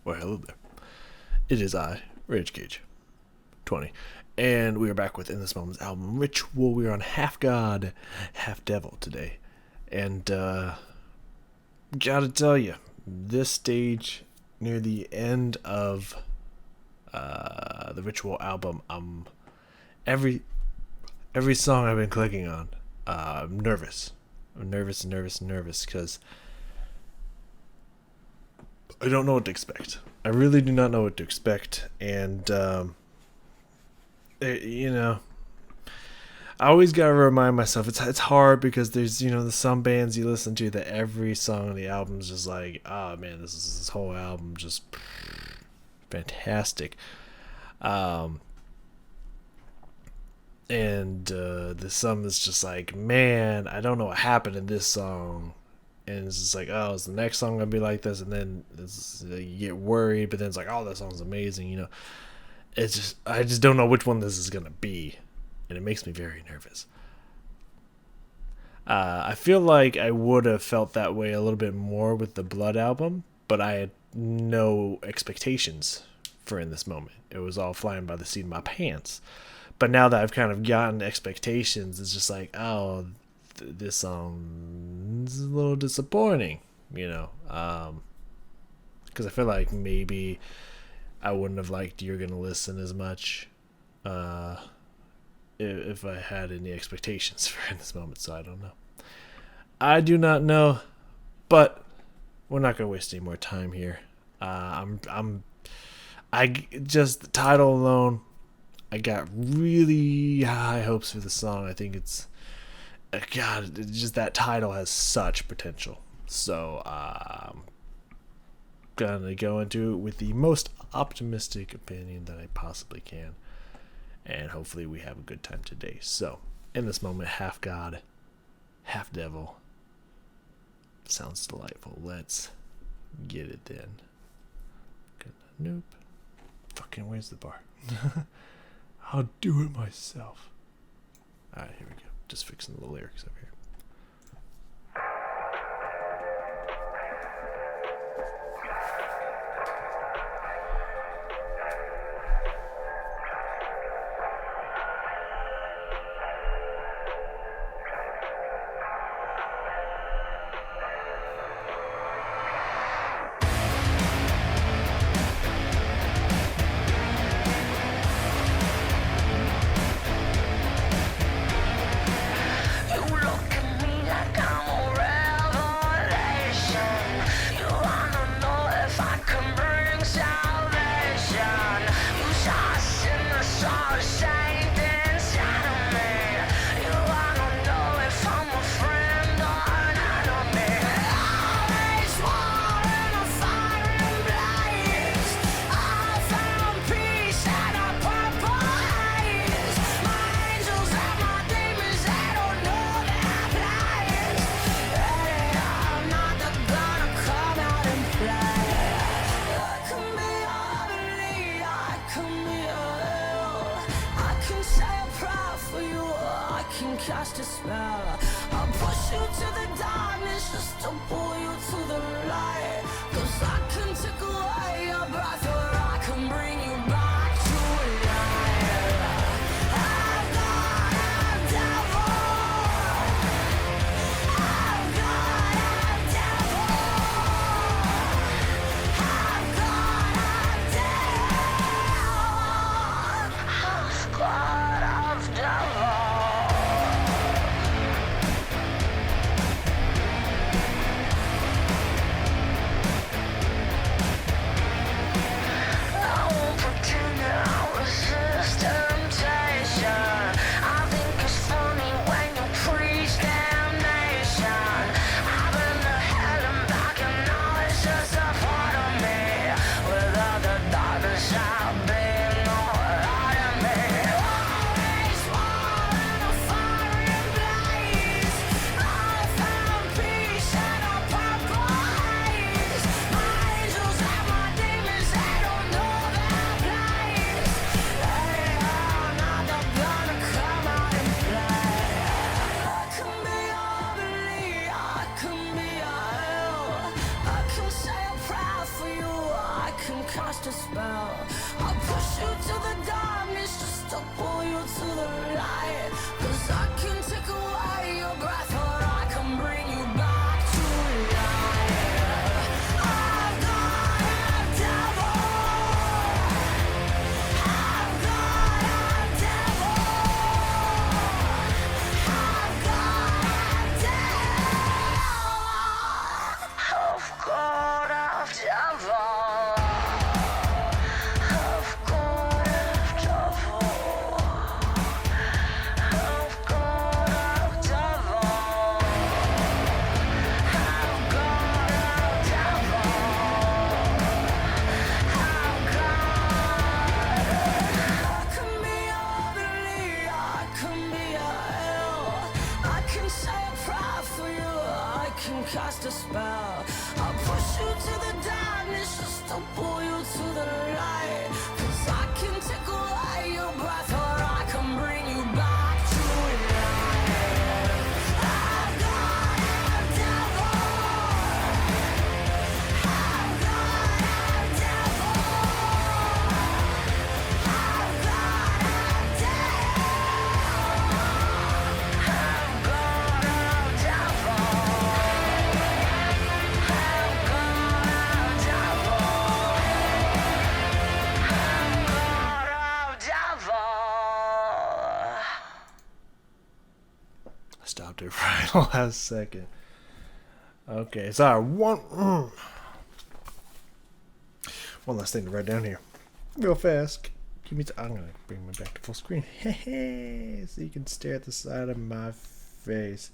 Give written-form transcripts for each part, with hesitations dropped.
Well, hello there. It is I, Rage Cage 20, and we are back with In This Moment's album Ritual. We are on Half God, Half Devil today, and gotta tell you, this stage near the end of the Ritual album, every song I've been clicking on, I'm nervous. I'm nervous because I don't know what to expect. I really do not know what to expect, and I always gotta remind myself it's hard because there's there's some bands you listen to that every song on the album is just like, oh man, this whole album just fantastic, and the some is just like, man, I don't know what happened in this song. And it's just like, oh, is the next song gonna be like this? And then you get worried, but then it's like, oh, that song's amazing. It's just, I just don't know which one this is gonna be, and it makes me very nervous. I feel like I would have felt that way a little bit more with the Blood album, but I had no expectations for In This Moment. It was all flying by the seat of my pants. But now that I've kind of gotten expectations, it's just like, oh, this song is a little disappointing, because I feel like maybe I wouldn't have liked You're Gonna Listen as much if I had any expectations for In This Moment. So I don't know. I do not know, but we're not gonna waste any more time here. Just the title alone, I got really high hopes for the song. I think it's God, just that title has such potential. So I'm gonna go into it with the most optimistic opinion that I possibly can, and hopefully we have a good time today. So, In This Moment, Half God, Half Devil. Sounds delightful. Let's get it then. Nope. Fucking, where's the bar? I'll do it myself. Alright, here we go. Just fixing the lyrics up here. Cast a spell. I'll push you to the darkness just to pull you to the light. 'Cause I can take away your breath, or I can bring you back to life. I've got a devil. I've got a devil. I've got a devil. I've got a devil. cast a spell. I'll push you to the darkness just to pull you to the light. 'Cause I can take away your breath, or I can bring you back to life. I've got a devil. I've got a devil. I've got a devil. I've got a devil. I've got a devil. I've got a devil. I've got a devil. I've got. I can be ugly, I can be a hell. I can say a prayer for you, I can cast a spell. I'll push you to the darkness just to pull you to the light. 'Cause I can take away your breath, or I can bring you back to life. I've got a devil. I've got a devil. I've got a devil. I've got a devil. I've got a devil. I've got a devil. I stopped it right the last second. Okay, sorry. One last thing to write down here, real fast. Give me. I'm gonna bring my back to full screen, so you can stare at the side of my face.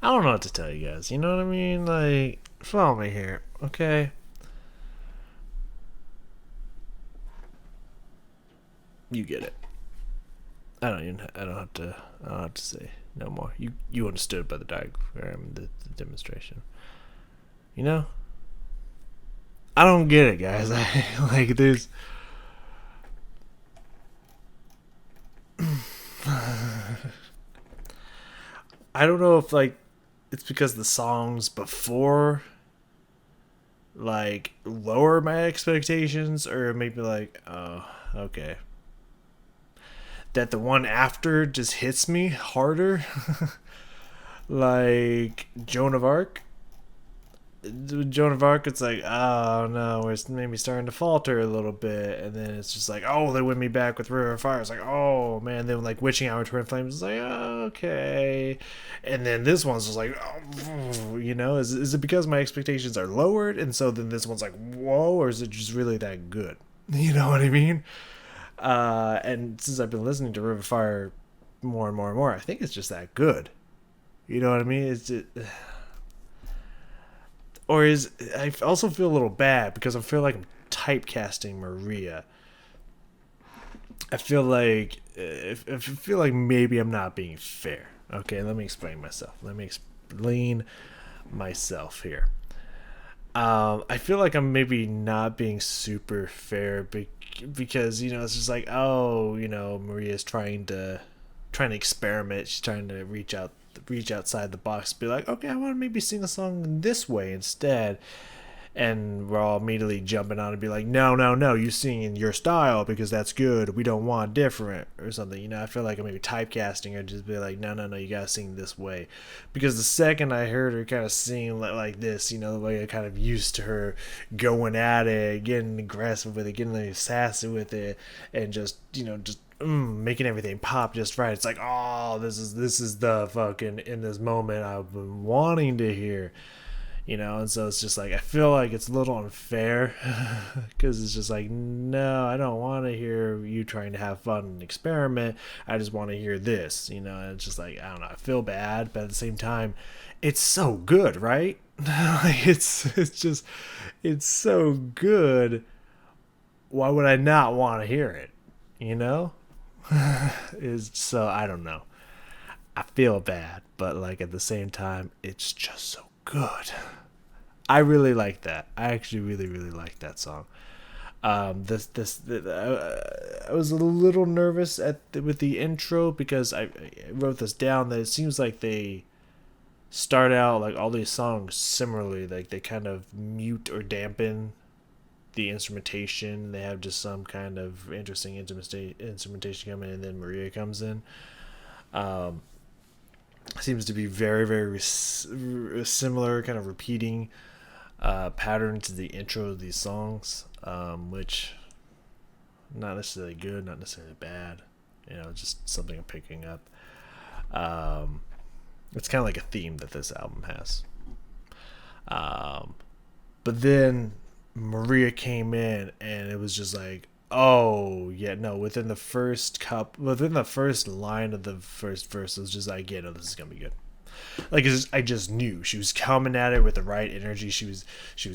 I don't know what to tell you guys. You know what I mean? Like, follow me here, okay? You get it. I don't have to say no more. You understood by the diagram, the demonstration. You know? I don't get it, guys. Like, there's. I don't know if, like, it's because the songs before, like, lower my expectations, or maybe, like, oh, okay, that the one after just hits me harder. Like Joan of Arc. Joan of Arc, it's like, oh no, it's maybe starting to falter a little bit, and then it's just like, oh, they win me back with River of Fire. It's like, oh man, then like Witching Hour, Twin Flames, it's like, oh, okay, and then this one's just like, oh, you know, is it because my expectations are lowered, and so then this one's like, whoa, or is it just really that good? You know what I mean? And since I've been listening to River of Fire more and more and more, I think it's just that good. You know what I mean? It's just. Or is I also feel a little bad because I feel like I'm typecasting Maria. I feel like maybe I'm not being fair. Okay, let me explain myself. Let me explain myself here. I feel like I'm maybe not being super fair because, you know, it's just like, oh, you know, Maria's trying to experiment. She's trying to reach outside the box, be like, okay, I want to maybe sing a song this way instead. And we're all immediately jumping on and be like, no, you sing in your style because that's good. We don't want different or something. You know, I feel like I'm maybe typecasting her, just be like, no, you gotta sing this way. Because the second I heard her kind of sing like this, you know, the way I kind of used to her going at it, getting aggressive with it, getting like sassy with it, and just, you know, just making everything pop just right. It's like, oh, this is the fucking in this moment I've been wanting to hear. You know, and so it's just like, I feel like it's a little unfair because it's just like, no, I don't want to hear you trying to have fun and experiment. I just want to hear this, you know, and it's just like, I don't know, I feel bad, but at the same time, it's so good, right? Like, it's so good. Why would I not want to hear it? you know? Is so I don't know. I feel bad, but like at the same time, it's just so good. I really like that. I actually really like that song. I was a little nervous with the intro because I wrote this down that it seems like they start out like all these songs similarly, like they kind of mute or dampen the instrumentation. They have just some kind of interesting instrumentation coming in, and then Maria comes in. Um, Seems to be very similar, kind of repeating pattern to the intro of these songs, which not necessarily good, not necessarily bad. Just something I'm picking up. It's kind of like a theme that this album has. But then Maria came in, and it was just like, oh yeah, no. Within the first line of the first verse, it was just like, yeah, no, this is gonna be good. Like I just knew she was coming at it with the right energy. She was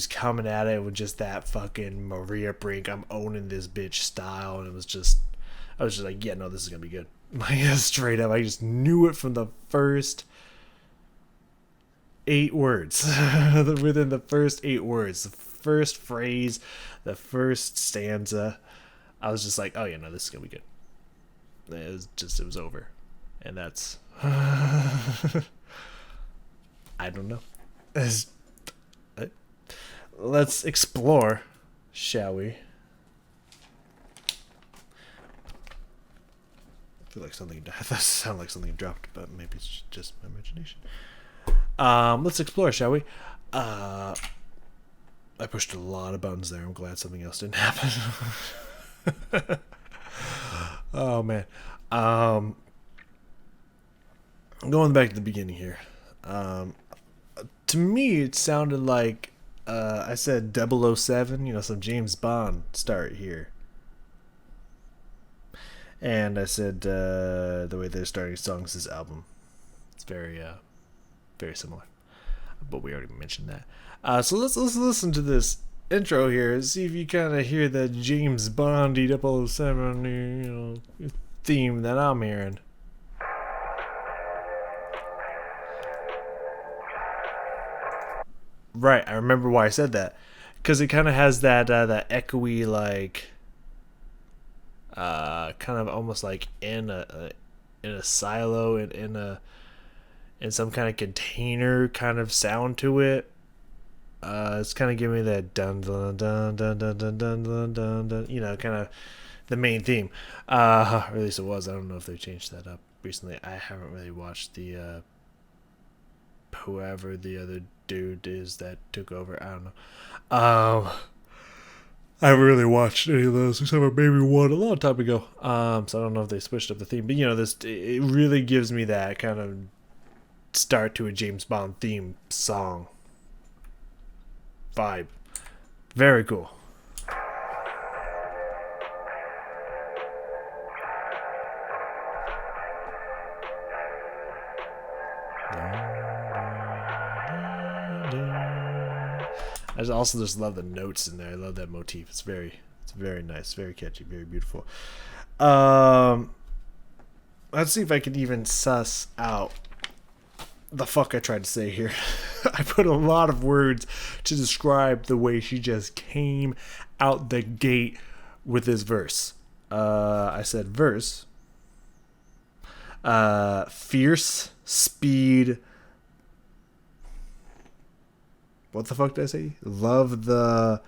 coming at it with just that fucking Maria Brink, I'm owning this bitch style, and I was just like, yeah, no, this is gonna be good. Like straight up, I just knew it from the first 8 words. Within the first 8 words, the first phrase, the first stanza, I was just like, oh yeah, no, this is gonna be good. It was over, and that's. I don't know. Let's explore, shall we? I feel like something that sounded like something dropped, but maybe it's just my imagination. Let's explore, shall we? I pushed a lot of buttons there. I'm glad something else didn't happen. Oh man. Going back to the beginning here. To me, it sounded like I said 007, some James Bond start here. And I said the way they're starting songs this album, it's very similar. But we already mentioned that. So let's listen to this intro here and see if you kind of hear that James Bondy 007 theme that I'm hearing. Right, I remember why I said that, because it kind of has that echoey, like kind of almost like in a silo, in some kind of container kind of sound to it. It's kind of giving me that dun dun dun dun dun dun dun dun dun dun, kind of the main theme. Or at least it was. I don't know if they changed that up recently. I haven't really watched the whoever the other dude is that took over. I don't know. I haven't really watched any of those except for maybe one a long time ago. So I don't know if they switched up the theme, but it really gives me that kind of start to a James Bond theme song vibe. Very cool. I also just love the notes in there. I love that motif. It's very nice, very catchy, very beautiful. Let's see if I can even suss out the fuck I tried to say here. I put a lot of words to describe the way she just came out the gate with this verse. I said verse. Fierce, speed. What the fuck did I say? Love the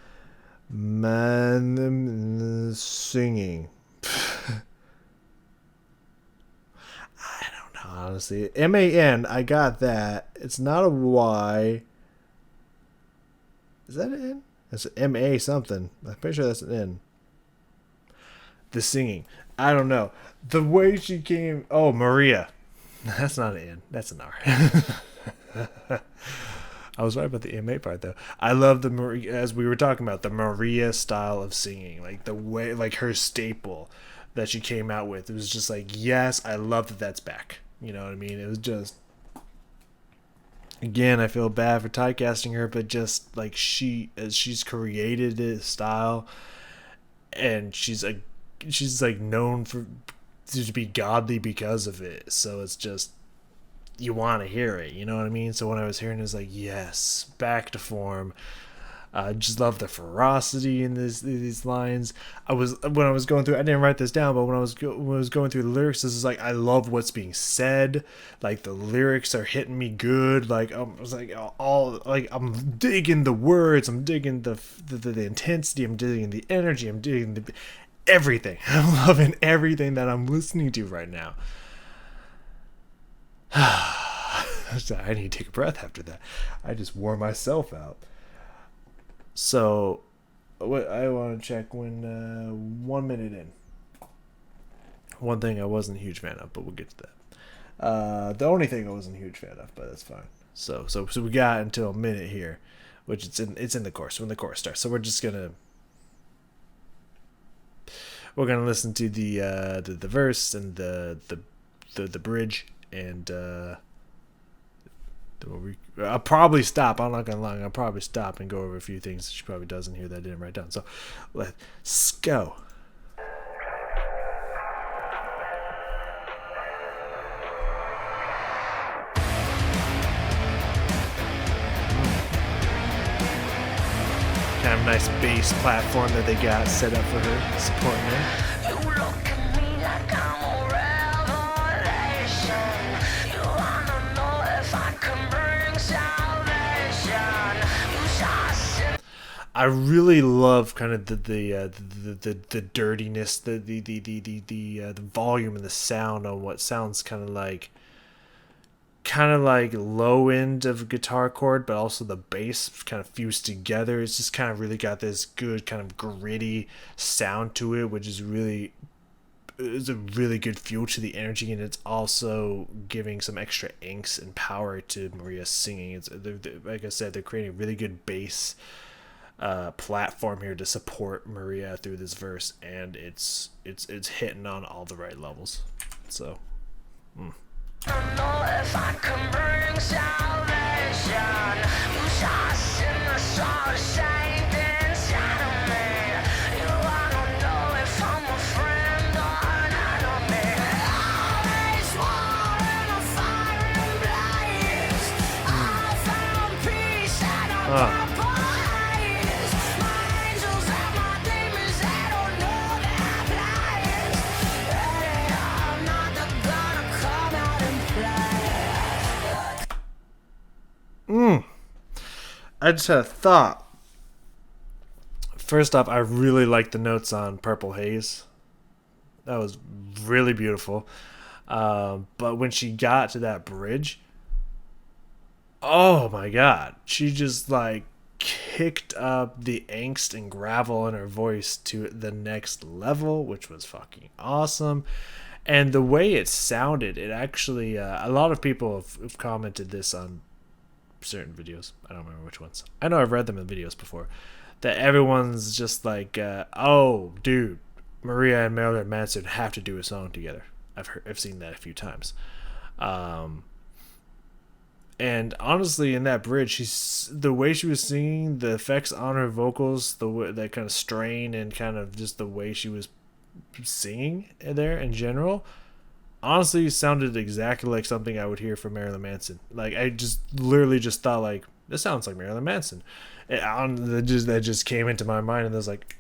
man singing. I don't know, honestly. MAN, I got that. It's not a Y. Is that an N? It's an MA something. I'm pretty sure that's an N. The singing. I don't know. The way she came. Oh, Maria. That's not an N. That's an R. I was right about the MA part though. I love the Maria, as we were talking about, the Maria style of singing, like the way, like her staple that she came out with. It was just like, yes, I love that that's back. You know what I mean? It was just, again, I feel bad for typecasting her, but just like she's created this style, and she's she's like known for to be godly because of it. So it's just, you want to hear it, you know what I mean? So when I was hearing it, was like, yes, back to form. I just love the ferocity in these lines. When I was going through, I didn't write this down, but when I was going through the lyrics, this is like, I love what's being said. Like the lyrics are hitting me good. Like I was like, all like, I'm digging the words, I'm digging the intensity, I'm digging the energy, I'm digging everything. I'm loving everything that I'm listening to right now. I need to take a breath after that. I just wore myself out. So, what I want to check when 1 minute in. One thing I wasn't a huge fan of, but we'll get to that. The only thing I wasn't a huge fan of, but that's fine. So we got until a minute here, which it's in the chorus when the chorus starts. So we're gonna listen to the verse and the bridge, and I'll probably stop. I'm not gonna lie. I'll probably stop and go over a few things she probably doesn't hear that I didn't write down. So let's go. Kind of nice bass platform that they got set up for her, supporting her. I really love kind of the dirtiness, the volume and the sound on what sounds kind of like low end of a guitar chord, but also the bass kind of fused together. It's just kind of really got this good kind of gritty sound to it, which is a really good fuel to the energy, and it's also giving some extra angst and power to Maria's singing. Like I said, they're creating a really good bass platform here to support Maria through this verse, and it's hitting on all the right levels. So I don't know if I can bring salvation. You saw sin, I saw the saint inside of me. I don't know if I'm a friend or an enemy. Always war in a fire blaze. I found peace at a purple haze. My angels and my demons, they don't know their place. Hey, I'm not the god of come out and play. I just had a thought. First off, I really like the notes on Purple Haze. That was really beautiful. But when she got to that bridge, oh my god, she just like kicked up the angst and gravel in her voice to the next level, which was fucking awesome. And the way it sounded, it actually a lot of people have commented this on certain videos. I don't remember which ones. I know I've read them in videos before, that everyone's just like, oh dude, Maria and Marilyn Manson have to do a song together. I've seen that a few times. And honestly, in that bridge, the way she was singing, the effects on her vocals, that kind of strain, and kind of just the way she was singing there in general, honestly sounded exactly like something I would hear from Marilyn Manson. Like, I just literally just thought, like, this sounds like Marilyn Manson. That just came into my mind, and I was like,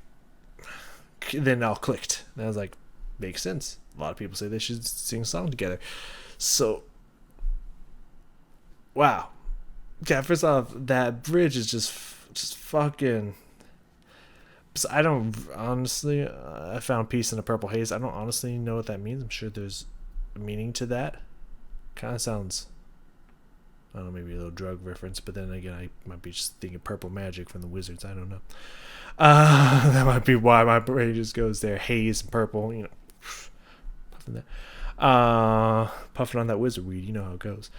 then it all clicked. And I was like, makes sense. A lot of people say they should sing a song together. So, wow. Okay, first off, that bridge is just fucking. So I don't honestly. I found peace in a purple haze. I don't honestly know what that means. I'm sure there's a meaning to that. Kind of sounds, I don't know, maybe a little drug reference, but then again, I might be just thinking purple magic from the Wizards. I don't know. That might be why my brain just goes there. Haze and purple, you know, puffing that, puffing on that wizard weed. You know how it goes.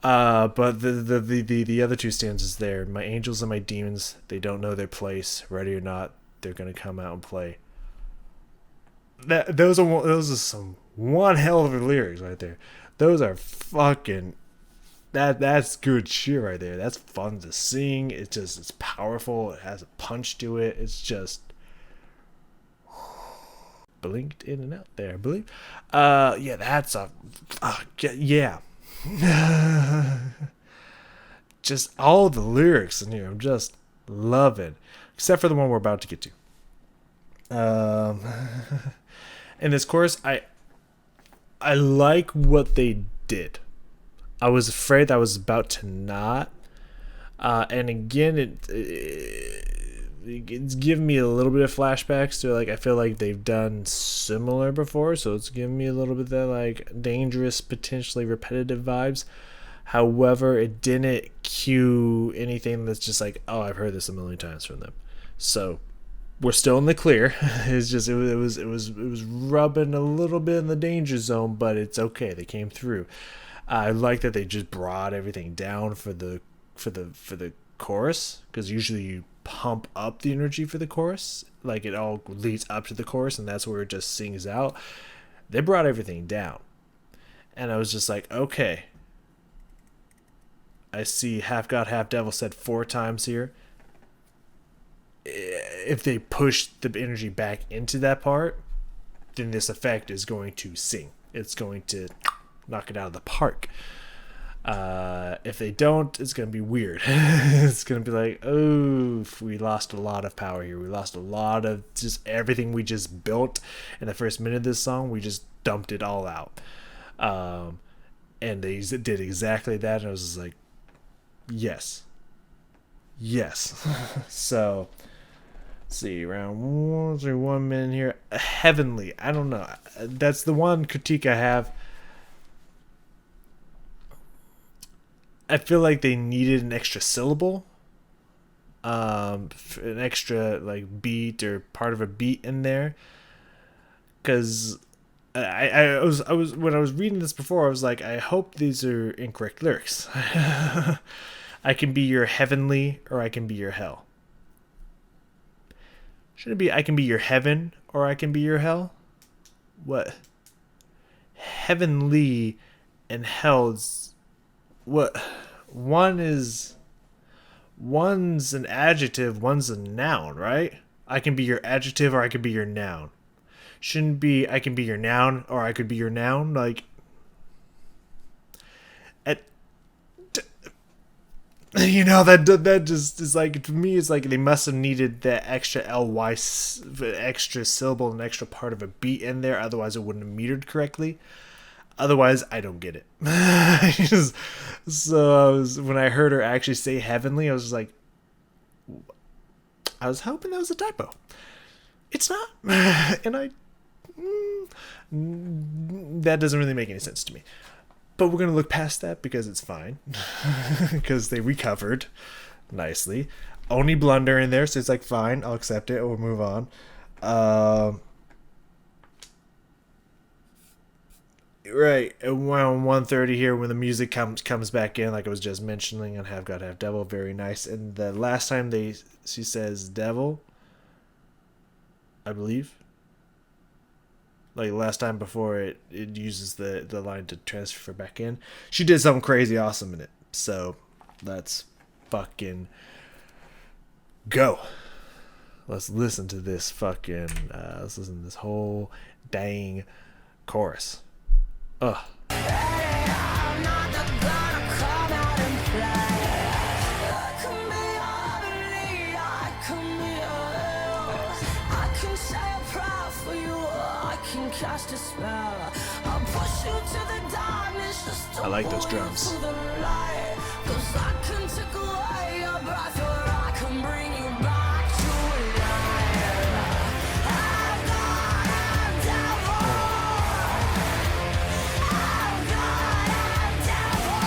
But the other two stanzas there. My angels and my demons, they don't know their place. Ready or not, they're gonna come out and play. Those are some one hell of a lyrics right there. Those are fucking. That's good shit right there. That's fun to sing. It's powerful. It has a punch to it. It's just blinked in and out there, I believe. Yeah, that's a yeah. Just all the lyrics in here, I'm just loving, except for the one we're about to get to. In this chorus, I like what they did. I was afraid that I was about to not. And again, it's giving me a little bit of flashbacks to, like, I feel like they've done similar before, so it's giving me a little bit of that, like, dangerous, potentially repetitive vibes. However, it didn't cue anything that's just like, oh, I've heard this a million times from them. So we're still in the clear. It's just it was rubbing a little bit in the danger zone, but it's okay. They came through. I like that they just brought everything down for the chorus, because usually you pump up the energy for the chorus, like it all leads up to the chorus, and that's where it just sings out. They brought everything down, and I was just like, okay. I see half God, half devil said 4 times here. If they push the energy back into that part, then this effect is going to sing. It's going to knock it out of the park. If they don't, it's going to be weird. It's going to be like, oh, we lost a lot of power here. We lost a lot of just everything we just built in the first minute of this song. We just dumped it all out. And they did exactly that. And I was just like, yes. So, let's see, around 1 minute here. Heavenly, I don't know. That's the one critique I have. I feel like they needed an extra syllable, an extra like beat or part of a beat in there. Because I was when I was reading this before, I was like, I hope these are incorrect lyrics. I can be your heavenly, or I can be your hell. Should it be I can be your heaven, or I can be your hell? What? Heavenly and hell's what? One's an adjective, one's a noun, right? I can be your adjective, or I can be your noun. Shouldn't be I can be your noun, or I could be your noun. Like, you know, that just is like, to me, it's like they must have needed that extra ly, extra syllable, and extra part of a beat in there. Otherwise, it wouldn't have metered correctly. Otherwise, I don't get it. When I heard her actually say heavenly, I was just like, I was hoping that was a typo. It's not, and that doesn't really make any sense to me. But we're going to look past that because it's fine. Because they recovered nicely. Only blunder in there, so it's like, fine, I'll accept it. We'll move on. Right, around 1:30 here, when the music comes back in, like I was just mentioning, on Have God, Have Devil, very nice. And the last time she says devil, I believe. Like last time before it uses the line to transfer back in. She did something crazy awesome in it. So let's fucking go. Let's listen to this let's listen to this whole dang chorus. Ugh. Cast a spell. I'll push you to the darkness just to I like those drums. Cause I can take away your breath, or I can bring you back to life. I've got a devil. I've got a devil.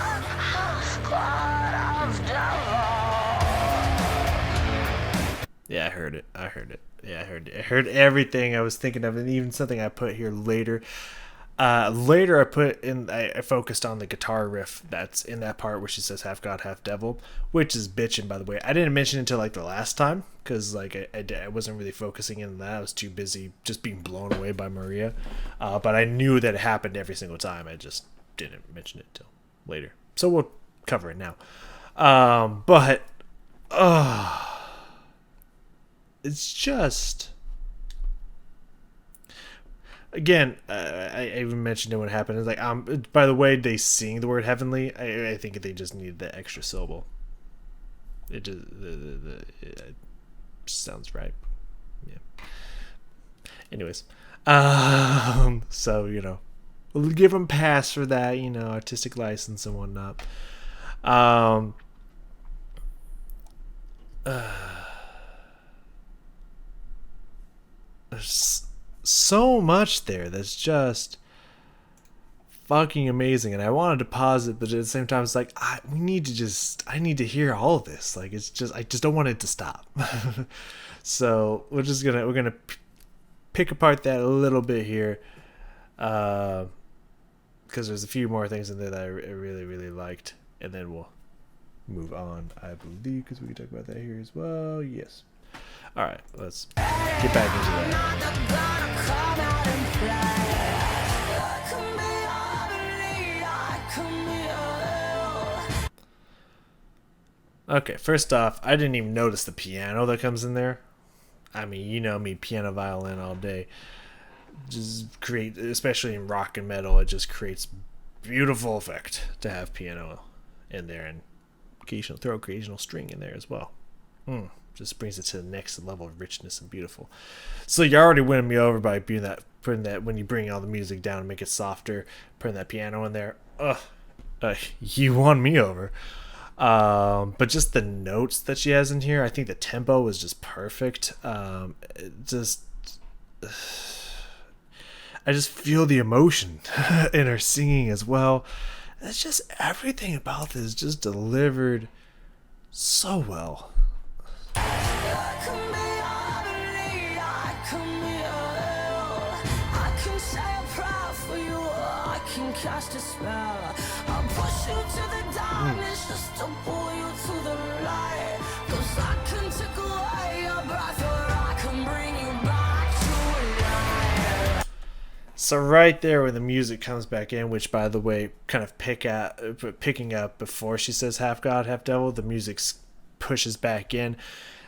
I've got a devil. Yeah, I heard it. Yeah, I heard it. I heard everything I was thinking of, and even something I put here later. Later, I focused on the guitar riff that's in that part where she says "half God, half devil," which is bitchin', by the way. I didn't mention it until like the last time, because like I wasn't really focusing in on that. I was too busy just being blown away by Maria. But I knew that it happened every single time. I just didn't mention it till later. So we'll cover it now. But It's just, again, I even mentioned it when it happened. It's like, by the way they sing the word heavenly, I think they just need the extra syllable. It just it sounds right. Yeah. Anyways, so we'll give them pass for that. Artistic license and whatnot. There's so much there that's just fucking amazing, and I wanted to pause it, but at the same time it's like, I need to hear all of this. Like, it's just, I just don't want it to stop. So we're gonna pick apart that a little bit here, because there's a few more things in there that I really, really liked, and then we'll move on, I believe, because we can talk about that here as well. Yes. All right, let's get back into that. Okay, first off, I didn't even notice the piano that comes in there. I mean, you know me, piano, violin all day. Just create, especially in rock and metal, it just creates beautiful effect to have piano in there, and throw occasional string in there as well. Just brings it to the next level of richness and beautiful. So you're already winning me over by putting that when you bring all the music down and make it softer, putting that piano in there. You won me over. But just the notes that she has in here, I think the tempo is just perfect. I just feel the emotion in her singing as well. It's just everything about this just delivered so well. Cast a spell. I'll push you to the darkness just to pull you to the light. 'Cause I can take away your breath, or I can bring you back to life. So right there when the music comes back in, which by the way, kind of picking up before she says half god, half devil, the music pushes back in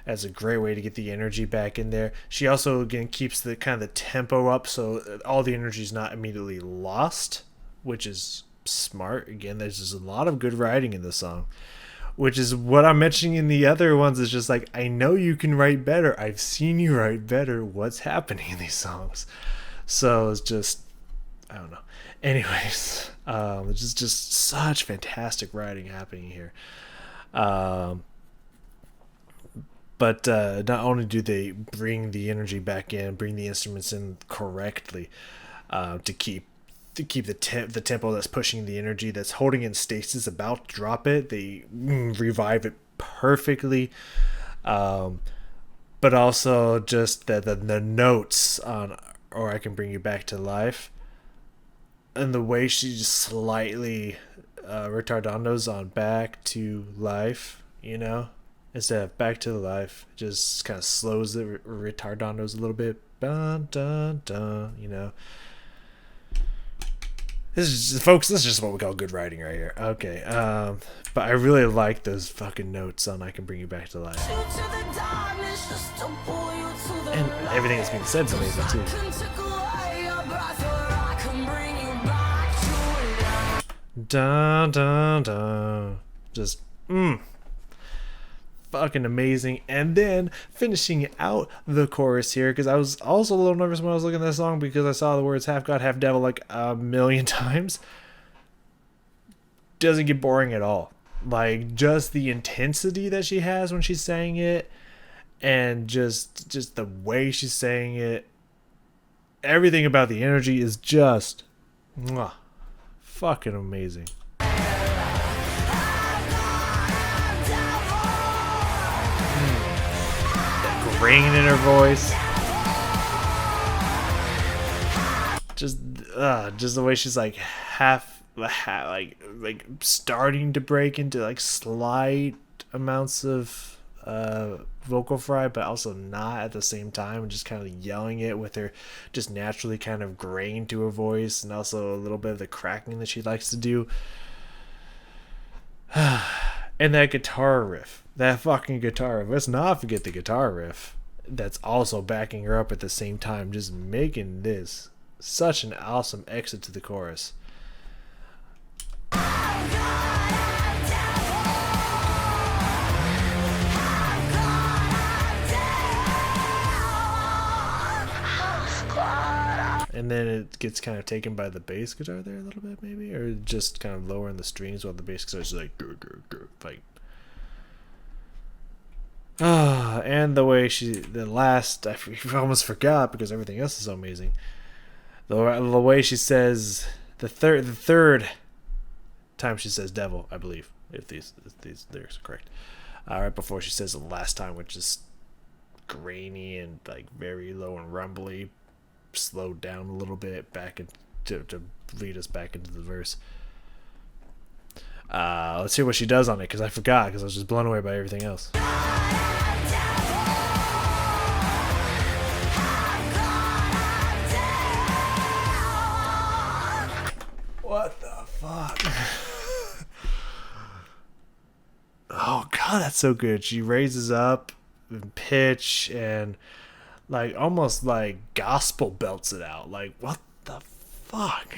as a great way to get the energy back in there. She also again keeps the kind of the tempo up, so all the energy is not immediately lost, which is smart. Again, there's just a lot of good writing in the song, which is what I'm mentioning in the other ones. Is just like, I know you can write better. I've seen you write better. What's happening in these songs? So it's just, I don't know. Anyways, it's just such fantastic writing happening here. But not only do they bring the energy back in, bring the instruments in correctly, to keep the tempo that's pushing the energy, that's holding in stasis, about to drop it, they revive it perfectly. But also just the notes on "Or I Can Bring You Back to Life," and the way she just slightly retardandos on "Back to Life," instead of "Back to Life," just kind of slows the retardandos a little bit. Dun, dun, dun, This is just, folks, this is just what we call good writing right here. Okay, but I really like those fucking notes on "I Can Bring You Back to Life." And everything that's being said is amazing too. Dun, dun, dun. Just, fucking amazing. And then finishing out the chorus here, because I was also a little nervous when I was looking at this song, because I saw the words half god, half devil like a million times. Doesn't get boring at all. Like, just the intensity that she has when she's saying it, and just the way she's saying it, everything about the energy is just fucking amazing. Ring in her voice, just the way she's like half like starting to break into like slight amounts of vocal fry, but also not at the same time, and just kind of yelling it with her just naturally kind of grain to her voice, and also a little bit of the cracking that she likes to do. And that guitar riff That fucking guitar riff. Let's not forget the guitar riff that's also backing her up at the same time, just making this such an awesome exit to the chorus. And then it gets kind of taken by the bass guitar there a little bit, maybe, or just kind of lowering the strings while the bass guitar is like, like. And the way I almost forgot because everything else is so amazing. The way she says the third time she says devil, I believe, if these lyrics are correct. Right before she says the last time, which is grainy and like very low and rumbly, slowed down a little bit back to lead us back into the verse. Let's hear what she does on it, because I forgot, because I was just blown away by everything else. What the fuck? Oh god, that's so good. She raises up in pitch and like almost like gospel belts it out. Like, what the fuck?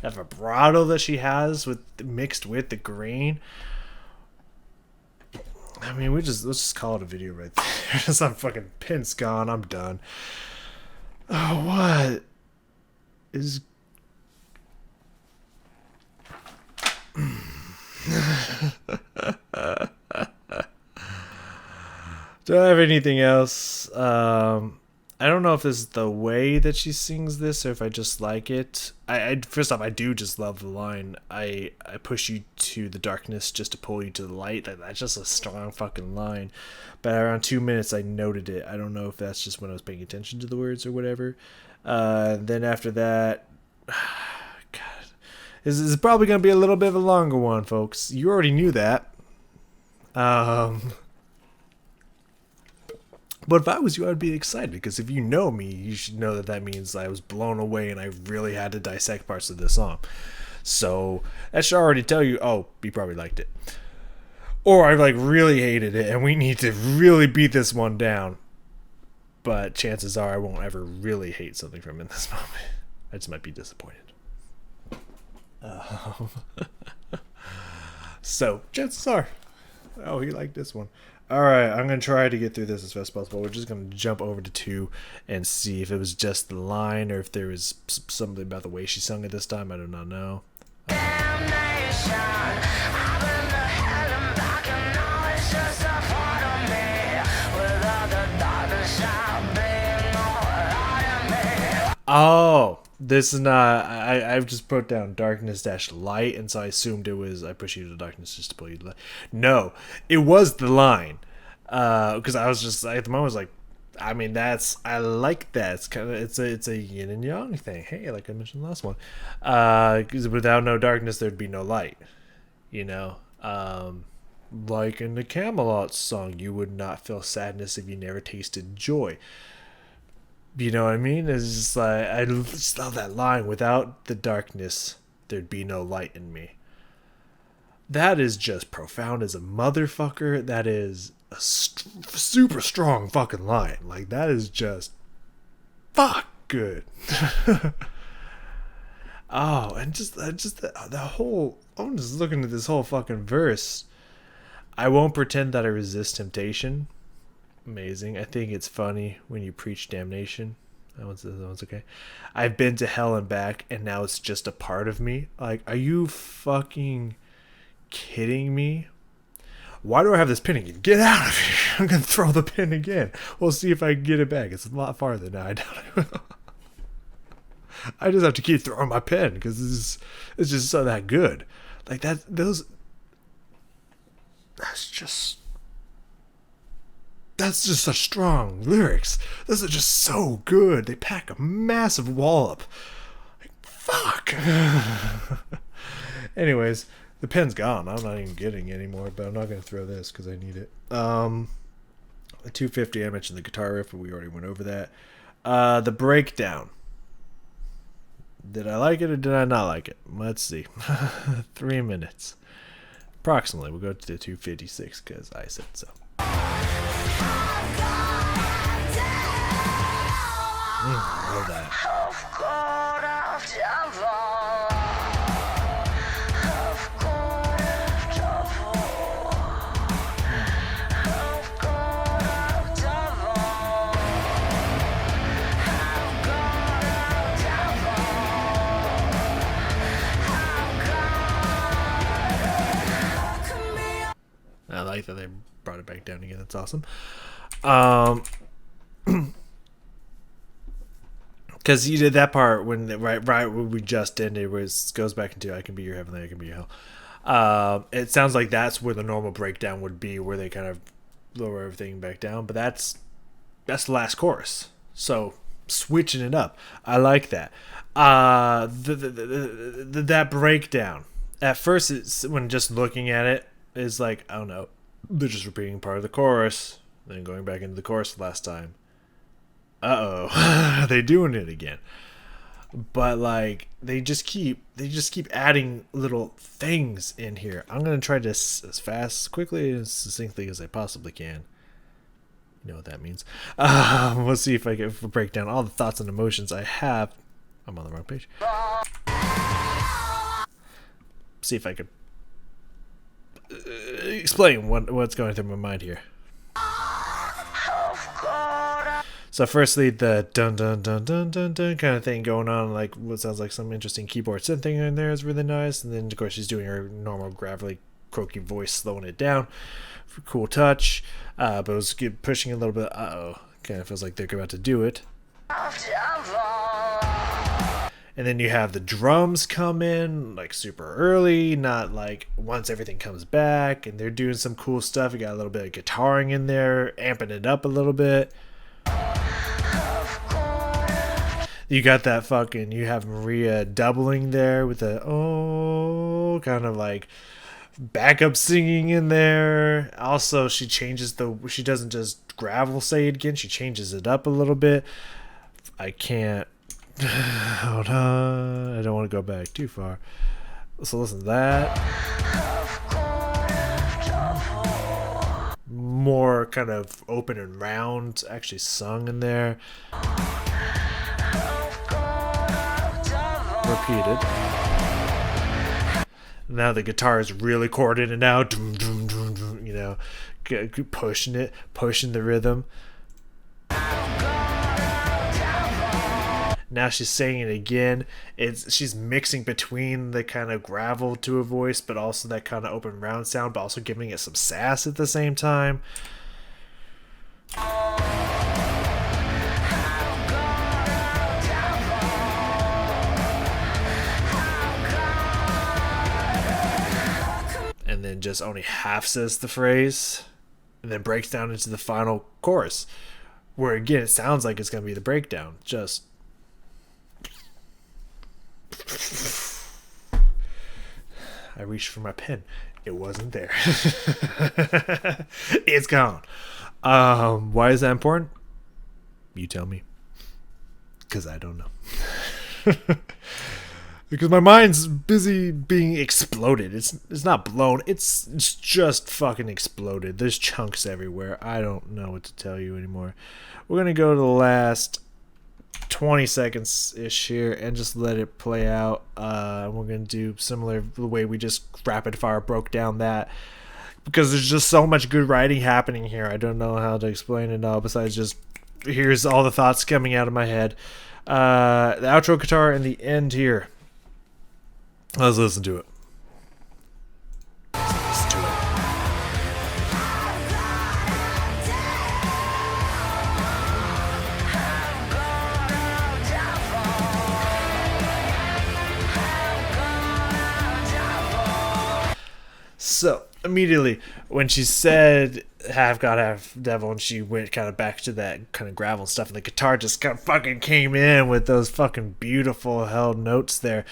That vibrato that she has mixed with the grain. I mean, let's just call it a video right there. Just I'm fucking pin's gone. I'm done. Oh, what is? Do I have anything else? I don't know if this is the way that she sings this or if I just like it. I first off, I do just love the line. I push you to the darkness just to pull you to the light. That's just a strong fucking line. But around 2 minutes, I noted it. I don't know if that's just when I was paying attention to the words or whatever. Then after that, God, this is probably going to be a little bit of a longer one, folks. You already knew that. But if I was you, I'd be excited, because if you know me, you should know that means I was blown away and I really had to dissect parts of this song. So that should already tell you, oh, you probably liked it. Or I like really hated it and we need to really beat this one down. But chances are I won't ever really hate something from in this moment. I just might be disappointed. So chances are, oh, he liked this one. Alright, I'm going to try to get through this as fast as possible. We're just going to jump over to 2 and see if it was just the line or if there was something about the way she sung it this time. I do not know. Oh, this is not. I've just put down darkness dash light, and so I assumed it was I push you to darkness just to pull you to light. No, it was the line. Because I was just at the moment I was like, I mean I like that. It's kind of it's a yin and yang thing. Hey, like I mentioned the last one. Because without no darkness, there'd be no light. You know. Like in the Camelot song, you would not feel sadness if you never tasted joy. You know what I mean? It's just like, I just love that line. Without the darkness, there'd be no light in me. That is just profound as a motherfucker. That is a super strong fucking line. Like, that is just fuck good. Oh, and just the whole, I'm just looking at this whole fucking verse. I won't pretend that I resist temptation. Amazing. I think it's funny when you preach damnation. That one's okay. I've been to hell and back, and now it's just a part of me. Like, are you fucking kidding me? Why do I have this pin again? Get out of here. I'm going to throw the pin again. We'll see if I can get it back. It's a lot farther now. I doubt I will. I just have to keep throwing my pen because it's just so that good. Like that's just such strong lyrics. Those are just so good. They pack a massive wallop. Like, fuck. Anyways, the pen's gone. I'm not even getting it anymore, but I'm not going to throw this because I need it. The 250, I mentioned the guitar riff, but we already went over that. The breakdown. Did I like it or did I not like it? Let's see. 3 minutes. Approximately. We'll go to the 256 because I said so. Love that. I like that they brought it back down again. That's awesome. Because you did that part when right when we just ended, where it goes back into "I can be your heavenly, I can be your hell." It sounds like that's where the normal breakdown would be, where they kind of lower everything back down. But that's the last chorus, so switching it up, I like that. That breakdown at first, it's when just looking at it is like, I don't know, they're just repeating part of the chorus, then going back into the chorus the last time. Are they doing it again? But like they just keep adding little things in here. I'm gonna try this as fast, quickly, and succinctly as I possibly can. You know what that means. We'll see if I can break down all the thoughts and emotions I have. I'm on the wrong page. See if I could explain what's going through my mind here. So firstly, the dun dun dun dun dun dun kind of thing going on, like what sounds like some interesting keyboard synth thing in there is really nice. And then of course she's doing her normal gravelly, croaky voice, slowing it down. Cool touch, but it was pushing a little bit. Kind of feels like they're about to do it. And then you have the drums come in like super early, not like once everything comes back. And they're doing some cool stuff. You got a little bit of guitaring in there, amping it up a little bit. You got that fucking, you have Maria doubling there with the kind of like backup singing in there. Also, she doesn't just gravel say it again, she changes it up a little bit. I can't, hold on, I don't want to go back too far. So listen to that. More kind of open and round, actually sung in there. Repeated. Now the guitar is really chorded and now, you know, pushing the rhythm. Now she's saying it again. She's mixing between the kind of gravel to a voice, but also that kind of open round sound, but also giving it some sass at the same time. And then just only half says the phrase, and then breaks down into the final chorus, where again it sounds like it's going to be the breakdown. Just I reached for my pen. It wasn't there. It's gone. Why is that important? You tell me. Because I don't know. Because my mind's busy being exploded. It's not blown. It's just fucking exploded. There's chunks everywhere. I don't know what to tell you anymore. We're going to go to the last 20 seconds-ish here and just let it play out. We're going to do similar the way we just rapid fire broke down that. Because there's just so much good writing happening here. I don't know how to explain it all besides just here's all the thoughts coming out of my head. The outro guitar and the end here. Let's listen to it. Listen to it. So immediately when she said half God, half devil, and she went kind of back to that kind of gravel stuff, and the guitar just kind of fucking came in with those fucking beautiful held notes there,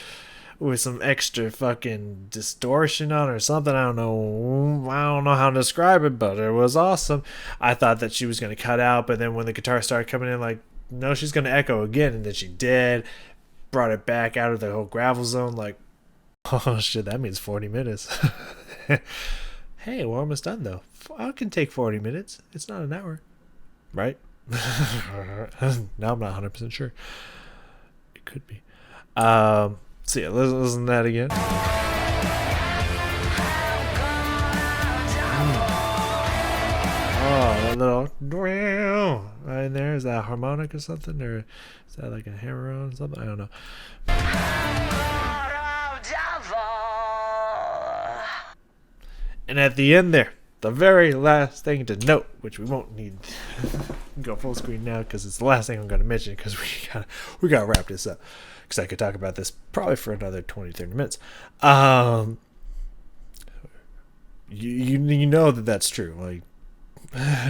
with some extra fucking distortion on or something. I don't know how to describe it, but it was awesome. I thought that she was going to cut out, but then when the guitar started coming in, like, no, she's going to echo again, and then she did. brought it back out of the whole gravel zone. Like, oh shit, that means 40 minutes. Hey, we're almost done though. I can take 40 minutes. It's not an hour, right? Now I'm not 100% sure. It could be. So yeah, listen to that again. Oh, that little right in there. Is that a harmonic or something? Or is that like a hammer on something? I don't know. And at the end there, the very last thing to note, which we won't need to go full screen now because it's the last thing I'm going to mention because we got to wrap this up because I could talk about this probably for another 20-30 minutes. You know that's true. Like,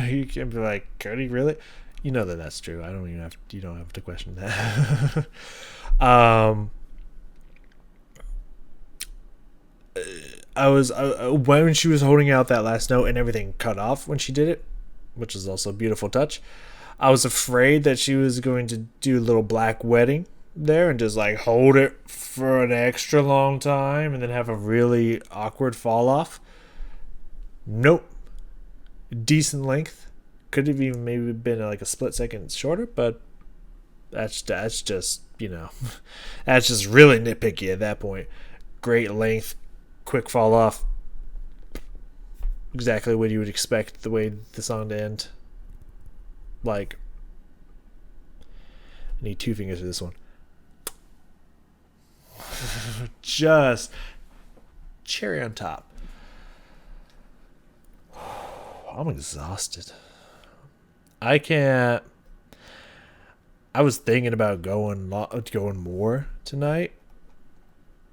you can be like, Cody, really? You know that's true. You don't have to question that. When she was holding out that last note and everything cut off when she did it, which is also a beautiful touch, I was afraid that she was going to do a little black wedding there and just like hold it for an extra long time and then have a really awkward fall off. Nope. Decent length. Could have even maybe been like a split second shorter, but that's just, that's just really nitpicky at that point. Great length, quick fall off. Exactly what you would expect the way the song to end. Like, I need 2 fingers for this one. Just cherry on top. I'm exhausted. I can't. I was thinking about going more tonight,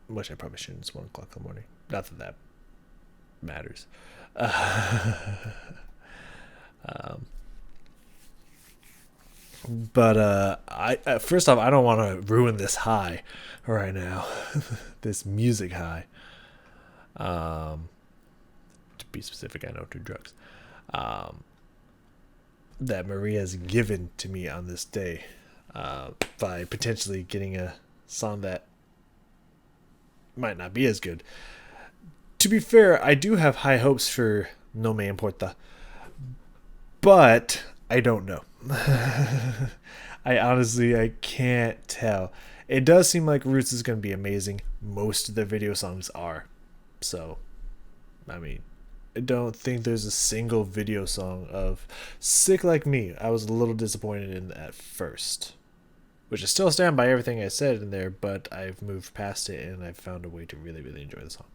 which I probably shouldn't. It's 1 o'clock in the morning. Not that matters. But first off, I don't want to ruin this high right now. This music high. To be specific, I know 2 drugs. That Maria has given to me on this day, by potentially getting a song that might not be as good. To be fair, I do have high hopes for No Me Importa, but I don't know. I can't tell. It does seem like Roots is going to be amazing. Most of the video songs are. So, I mean, I don't think there's a single video song of Sick Like Me I was a little disappointed in at first. Which I still stand by everything I said in there, but I've moved past it and I've found a way to really, really enjoy the song.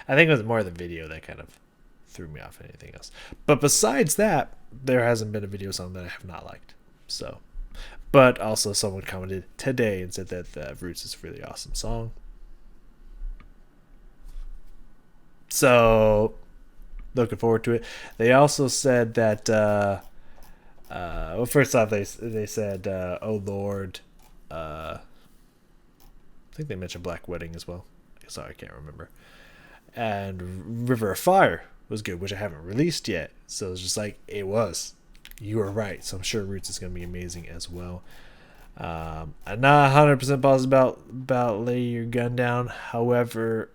I think it was more the video that kind of threw me off anything else. But besides that, there hasn't been a video song that I have not liked. So, but also someone commented today and said that Roots is a really awesome song. So, looking forward to it. They also said that, well, first off, they said, oh Lord, I think they mentioned Black Wedding as well. Sorry, I can't remember. And River of Fire was good, which I haven't released yet. So it's just like, it was. You were right. So I'm sure Roots is going to be amazing as well. I'm not 100% positive about Lay Your Gun Down. However,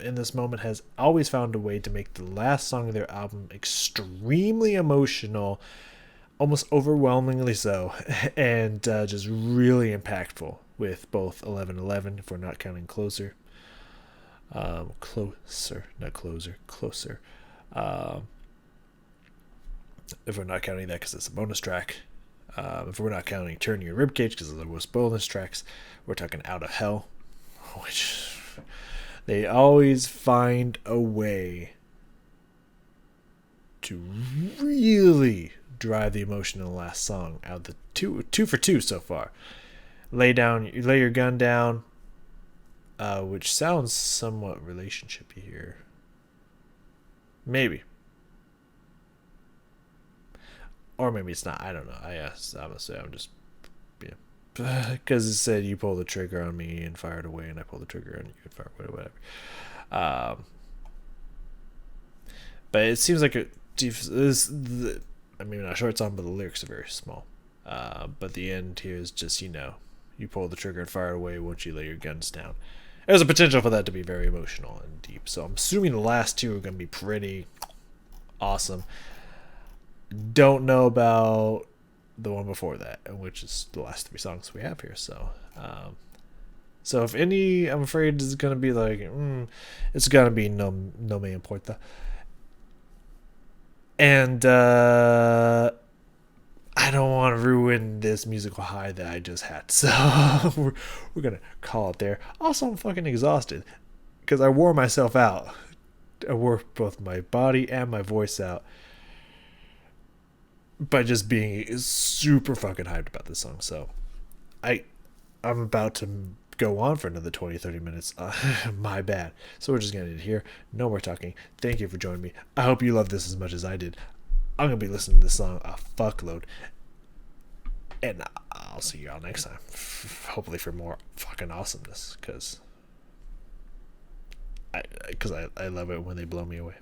in this moment has always found a way to make the last song of their album extremely emotional, almost overwhelmingly so, and just really impactful with both 11:11, if we're not counting Closer. Closer, not Closer, Closer. If we're not counting that because it's a bonus track. If we're not counting Turn Your Ribcage because of the most bonus tracks, we're talking Out of Hell, which they always find a way to really drive the emotion in the last song out of the two for two so far. Lay Your Gun Down, which sounds somewhat relationshipy here. Maybe. Or maybe it's not. I don't know. I'm just, yeah. Because it said you pull the trigger on me and fire it away, and I pull the trigger on you and fire it away, whatever. But it seems like a short song, but the lyrics are very small. But the end here is just, You pull the trigger and fire away once you lay your guns down. There's a potential for that to be very emotional and deep. So I'm assuming the last two are going to be pretty awesome. Don't know about the one before that, which is the last three songs we have here. So if any, I'm afraid it's going to be like, it's going to be no me importa. And I don't want to ruin this musical high that I just had. So we're going to call it there. Also, I'm fucking exhausted because I wore myself out. I wore both my body and my voice out by just being super fucking hyped about this song. So I'm about to go on for another 20-30 minutes. My bad. So we're just gonna end it here. No more talking. Thank you for joining me. I hope you love this as much as I did. I'm gonna be listening to this song a fuckload, and I'll see y'all next time, hopefully for more fucking awesomeness, because I love it when they blow me away.